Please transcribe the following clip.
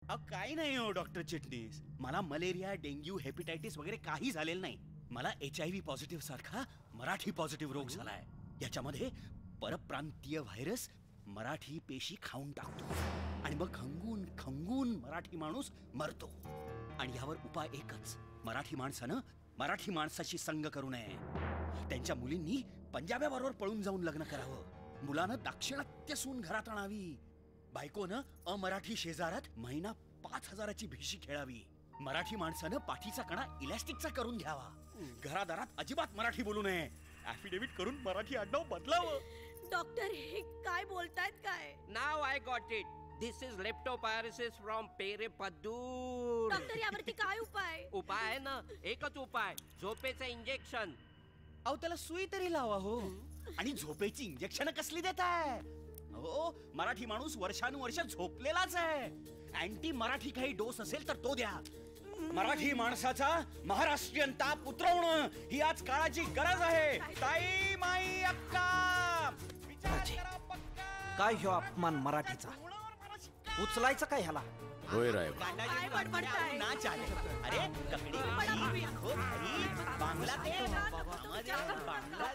काही नाही हो डॉक्टर चिटणीस, मला मलेरिया, डेंग्यू, हेपेटायटिस वगैरे काही झालेलं नाही. मला HIV पॉझिटिव्ह सारखा मराठी पॉझिटिव्ह रोग झालाय. याच्यामध्ये परप्रांतीय व्हायरस मराठी पेशी खाऊन टाकतो आणि मग खंगून खंगून मराठी माणूस मरतो. आणि यावर उपाय एकच, मराठी माणसानं मराठी माणसाशी संग करू नये. त्यांच्या मुलींनी पंजाब्याबरोबर पळून जाऊन लग्न करावं. मुलानं दाक्षिणात्य सून घरात आणावी. बायकोनं अमराठी शेजारात महिना 5,000ची भिशी खेळावी. मराठी माणसानं पाठीचा कणा इलॅस्टिकचा करून घ्यावा. घरादारात अजिबात मराठी बोलू नये. ऍफिडेव्हिट करून मराठी आडनाव बदलावं. डॉक्टर हे काय बोलतायत काय? नाव I got it. This is leptospirosis from Perepadur. Doctor यावरती काय उपाय? उपाय आहे ना, एकच उपाय, झोपेचं इंजेक्शन. अहो त्याला सुई तरी लावा हो. आणि झोपेची इंजेक्शन कसली देताय हो? मराठी माणूस वर्षानुवर्ष झोपलेलाच आहे. अँटी मराठी काही डोस असेल तर तो द्या. मराठी माणसाचा महाराष्ट्रीयन ताप उतरवणं ही आज काळाची गरज आहे. ताई, माई, अक्का, विचार करा पक्का. काय ह्यो अपमान मराठीचा? उचलायचं काय ह्याला? होय राय. काय बडबडताय? ना चाले. अरे ककडी, खो, बांगला ते, बांगला